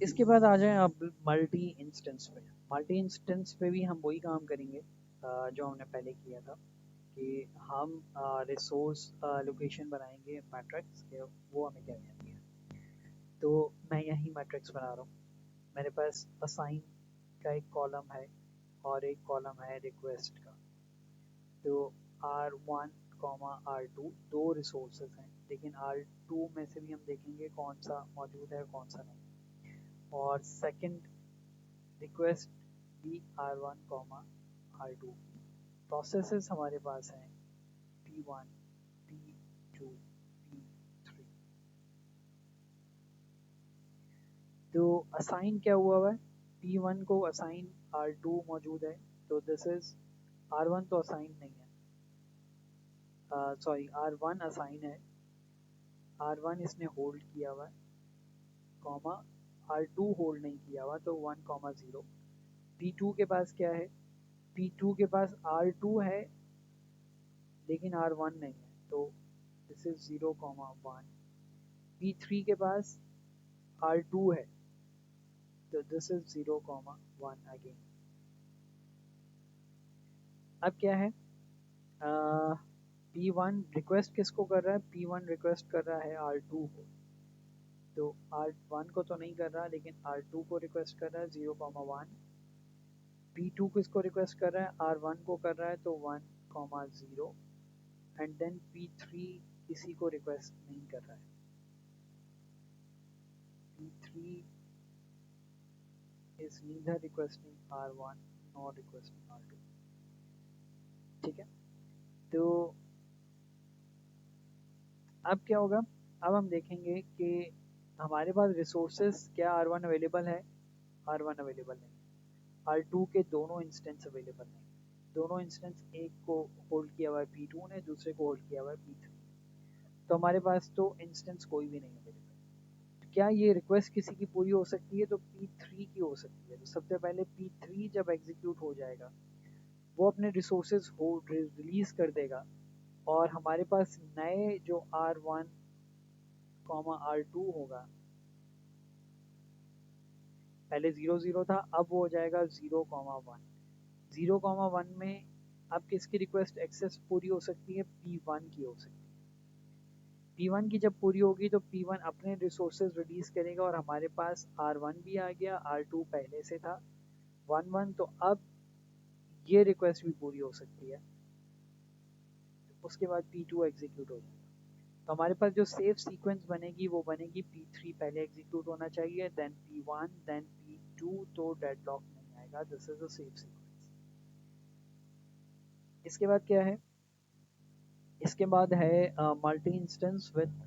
इसके बाद आ जाएं अब मल्टी इंस्टेंस पे। मल्टी इंस्टेंस पे भी हम वही काम करेंगे जो हमने पहले किया था कि हम रिसोर्स लोकेशन बनाएंगे मैट्रिक्स के, वो हमें क्या कहती है। तो मैं यही मैट्रिक्स बना रहा हूँ। मेरे पास असाइन का एक कॉलम है और एक कॉलम है रिक्वेस्ट का। तो R1 R2 दो रिसोर्सेज हैं, लेकिन R2 में से भी हम देखेंगे कौन सा मौजूद है कौन सा नहीं। और सेकंड रिक्वेस्ट भी R1 R2। प्रोसेसेस हमारे पास हैं P1 P2 P3। तो असाइन क्या हुआ है, P1 को असाइन R2 मौजूद है, तो दिस इज R1 तो असाइन नहीं है, सॉरी R1 असाइन है, R1 इसने होल्ड किया हुआ है, कॉमा R2 होल्ड नहीं किया हुआ, तो 1 0। P2 के पास क्या है, P2 के पास R2 है लेकिन R1 नहीं है, तो दिस इज 0 1। P3 के पास R2 है, तो दिस इज 0 1 अगेन। अब क्या है, P1 रिक्वेस्ट किसको कर रहा है, P1 रिक्वेस्ट कर रहा है R2 को, तो R1 को तो नहीं कर रहा लेकिन R2 को रिक्वेस्ट कर रहा है 0 1। P2 किसको रिक्वेस्ट कर रहा है, R1 को कर रहा है, तो 1 0। एंड देन P3 किसी को रिक्वेस्ट नहीं कर रहा है, P3 is neither requesting R1 nor requesting R2। ठीक है, तो अब क्या होगा, अब हम देखेंगे कि हमारे पास रिसोर्सेस क्या R1 अवेलेबल है, R1 अवेलेबल नहीं, R2 के दोनों इंस्टेंस अवेलेबल नहीं। दोनों इंस्टेंस, एक को होल्ड किया हुआ है P2 ने, दूसरे को होल्ड किया हुआ है P3। तो हमारे पास तो इंस्टेंस कोई भी नहीं अवेलेबल। क्या ये रिक्वेस्ट किसी की पूरी हो सकती है, तो P3 की हो सकती है। तो सबसे पहले P3 जब एग्जीक्यूट हो जाएगा, वो अपने रिसोर्सेज हो रिलीज कर देगा, और हमारे पास नए जो R1 R2 होगा, पहले 0 0 था, अब वो हो जाएगा 0 1। 0 1 में अब किसकी रिक्वेस्ट एक्सेस पूरी हो सकती है, P1 की हो सकती है। P1 की जब पूरी होगी तो P1 अपने रिसोर्सेज रिलीज करेगा, और हमारे पास R1 भी आ गया, R2 पहले से था 1 तो अब ये रिक्वेस्ट भी पूरी हो सकती है। उसके बाद P2 एग्जीक्यूट हो जाएगा। तो हमारे पास जो सेफ सीक्वेंस बनेगी वो बनेगी P3 पहले एग्जीक्यूट होना चाहिए, देन P1 देन P2, तो डेडलॉक नहीं आएगा। This is a safe sequence. इसके बाद क्या है, इसके बाद है मल्टी इंस्टेंस विद